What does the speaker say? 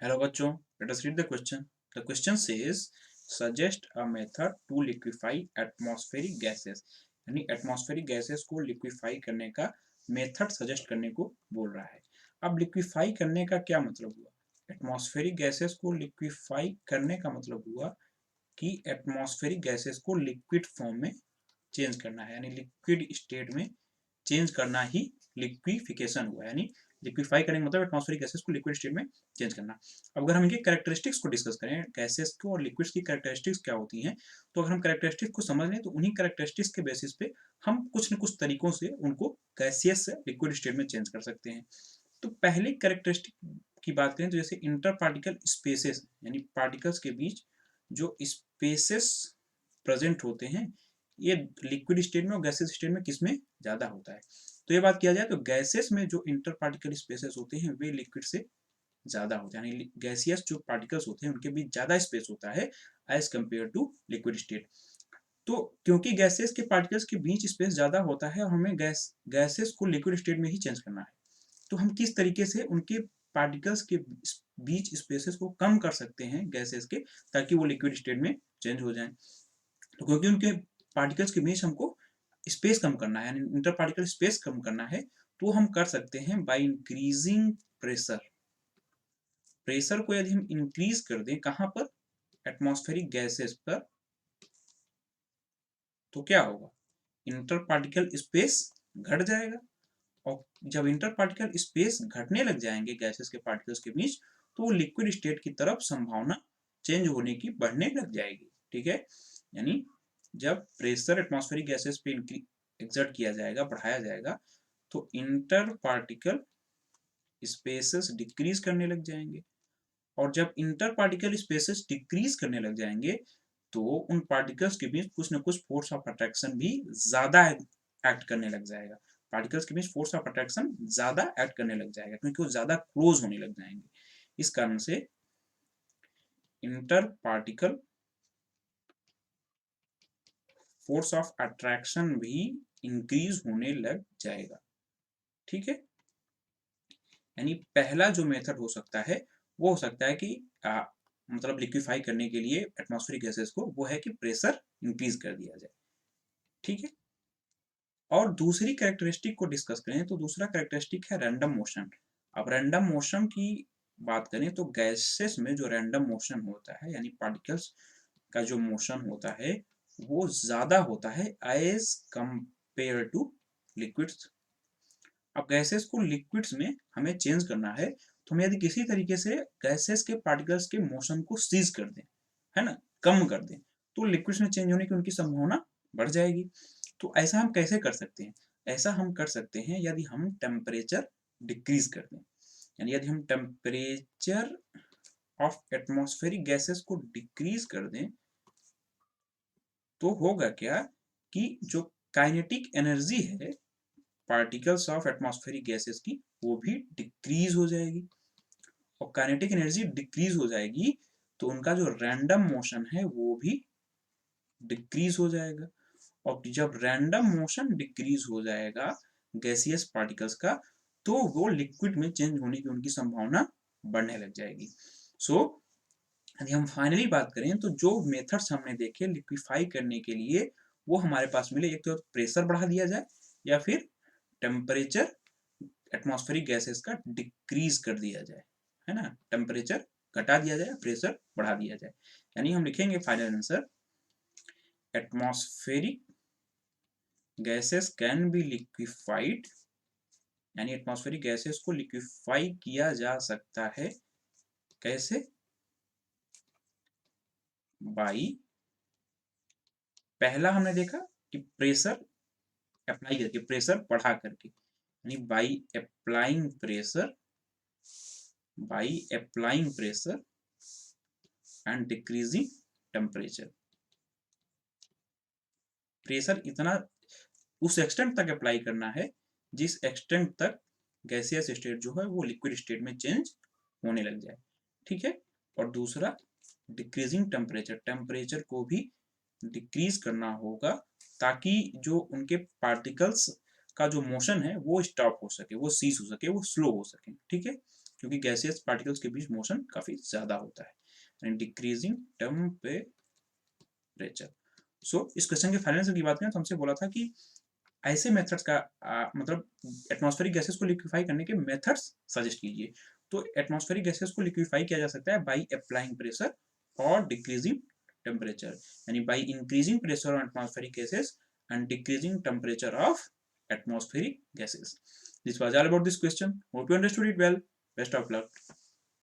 Hello बच्चों, let us read the question. The question says suggest a method to liquefy atmospheric gases. यानी atmospheric gases को liquefy करने का method suggest करने को बोल रहा है। अब liquefy करने का क्या मतलब हुआ? atmospheric gases को liquefy करने का मतलब हुआ कि atmospheric gases को liquid form में चेंज करना है, यानी लिक्विड स्टेट में चेंज करना ही लिक्विफिकेशन हुआ। यानी लिक्विफाई करने का मतलब एटमॉस्फेरिक गैसेस को लिक्विड स्टेट में चेंज करना। अब अगर हम इनके कैरेक्टरिस्टिक्स को डिस्कस करें, गैसेस को और लिक्विड्स की कैरेक्टरिस्टिक्स क्या होती हैं, तो अगर हम कैरेक्टरिस्टिक्स को समझ लें तो उन्हीं कैरेक्टरिस्टिक्स के बेसिस पे हम कुछ न कुछ तरीकों से उनको गैसियस से लिक्विड स्टेट में चेंज कर सकते हैं। तो पहले कैरेक्टरिस्टिक की बात करें तो जैसे इंटर पार्टिकल स्पेसेस, यानी पार्टिकल्स के बीच जो स्पेसेस प्रेजेंट होते हैं, ये लिक्विड स्टेट में और गैसेस स्टेट में किस में ज़्यादा होता है। तो ये बात किया जाए तो गैसेस में जो इंटर पार्टिकल स्पेसेस होते हैं वे लिक्विड से ज़्यादा होते हैं, यानी गैसियस जो पार्टिकल्स होते हैं उनके बीच ज़्यादा स्पेस होता है as compare to liquid state. तो क्योंकि गैसेस के पार्टिकल्स के बीच स्पेस ज़्यादा होता है और हमें गैसेस को लिक्विड स्टेट में ही चेंज करना है, तो हम किस तरीके से उनके पार्टिकल्स के बीच स्पेसेस को कम कर सकते हैं गैसेस के, ताकि वो लिक्विड स्टेट में चेंज हो जाएं। तो क्योंकि उनके पार्टिकल्स के बीच हमको स्पेस कम करना है, यानी इंटर पार्टिकल स्पेस कम करना है, तो हम कर सकते हैं बाय इंक्रीजिंग प्रेशर। प्रेशर को यदि हम इंक्रीज कर दें कहाँ पर, एटमॉस्फेरिक गैसेस पर, तो क्या होगा, इंटर पार्टिकल स्पेस घट जाएगा। और जब इंटर पार्टिकल स्पेस घटने लग जाएंगे गैसेस के पार्टिकल्स के बीच, तो वो लिक्विड स्टेट की तरफ संभावना चेंज होने की बढ़ने लग जाएगी। ठीक है, यानी जब प्रेशर एटमॉस्फेरिक गैसेस पे एक्सर्ट किया जाएगा, बढ़ाया जाएगा, तो इंटर पार्टिकल स्पेसेस डिक्रीज करने लग जाएंगे। और जब इंटर पार्टिकल स्पेसेस डिक्रीज करने लग जाएंगे, तो उन पार्टिकल्स के बीच कुछ न कुछ फोर्स ऑफ अट्रैक्शन भी ज्यादा एक्ट करने लग जाएगा। पार्टिकल्स के बीच फोर्स ऑफ अट्रैक्शन ज्यादा एक्ट करने लग जाएगा, क्योंकि वो ज्यादा क्लोज होने लग जाएंगे। इस कारण से inter particle force of attraction भी इंक्रीज होने लग जाएगा। ठीक है, यानी पहला जो मेथड हो सकता है वो हो सकता है कि मतलब लिक्विफाई करने के लिए एटमॉस्फेरिक गैसेस को, वो है कि प्रेशर इंक्रीज कर दिया जाए। ठीक है, और दूसरी कैरेक्टरिस्टिक को डिस्कस करें तो दूसरा कैरेक्टरिस्टिक है रैंडम मोशन। अब रैंडम मोशन की बात करें तो गैसेस में जो रैंडम मोशन होता है, यानी पार्टिकल्स का जो मोशन होता है, वो ज्यादा होता है एज कंपेयर टू लिक्विड्स। अब गैसेस को लिक्विड्स में हमें चेंज करना है, तो हम यदि किसी तरीके से गैसेस के पार्टिकल्स के मोशन को सीज कर दें, है ना, कम कर दें, तो लिक्विड्स में चेंज होने की उनकी संभावना बढ़ जाएगी। तो ऐसा हम कैसे कर सकते हैं? ऐसा हम कर सकते हैं यदि हम टेम्परेचर डिक्रीज कर दें, यानी यदि हम टेम्परेचर ऑफ एटमॉस्फेरिक गैसेस को डिक्रीज कर दें, तो होगा क्या कि जो काइनेटिक एनर्जी है पार्टिकल्स ऑफ एटमॉस्फेरिक गैसेस की, वो भी डिक्रीज हो जाएगी। और काइनेटिक एनर्जी डिक्रीज हो जाएगी तो उनका जो रैंडम मोशन है वो भी डिक्रीज हो जाएगा। और जब रैंडम मोशन डिक्रीज हो जाएगा गैसियस पार्टिकल्स का, तो वो लिक्विड में चेंज होने की उनकी संभावना बढ़ने लग जाएगी। सो यदि हम फाइनली बात करें तो जो मेथड्स हमने देखे लिक्विफाई करने के लिए, वो हमारे पास मिले, एक तो प्रेशर बढ़ा दिया जाए या फिर टेम्परेचर एटमॉस्फेरिक गैसेस का डिक्रीज कर दिया जाए, है ना, टेम्परेचर घटा दिया जाए, प्रेशर बढ़ा दिया जाए। यानी हम लिखेंगे final answer, atmospheric gases can be liquefied, यानी एटमॉस्फेरिक गैसेस को लिक्विफाई किया जा सकता है। कैसे? बाई, पहला हमने देखा कि प्रेशर अप्लाई करके, प्रेशर बढ़ा करके, यानी by applying pressure and decreasing temperature. Pressure इतना उस एक्सटेंट तक अप्लाई करना है जिस एक्सटेंट तक गैसियस स्टेट जो है वो लिक्विड स्टेट में चेंज होने लग जाए। ठीक है, और दूसरा डिक्रीजिंग टेम्परेचर, टेम्परेचर को भी डिक्रीज करना होगा ताकि जो उनके पार्टिकल्स का जो मोशन है वो स्टॉप हो सके, वो सीज हो सके, वो स्लो हो सके। ठीक है, क्योंकि गैसियस पार्टिकल्स के बीच मोशन काफी ज्यादा होता है। And decreasing temperature. सो इस क्वेश्चन के फाइनल आंसर की बात करें तो हमसे बोला था कि ऐसे मेथड्स का मतलब एटमॉस्फेरिक गैसेस को लिक्विफाई करने के मेथड्स सजेस्ट कीजिए। तो एटमॉस्फेरिक गैसेस को लिक्विफाई किया जा सकता है बाय अप्लाइंग प्रेशर और डिक्रीजिंग टेम्परेचर, यानी by increasing pressure on atmospheric gases and decreasing temperature of atmospheric gases. This was all about this question. Hope you understood it well. Best of luck.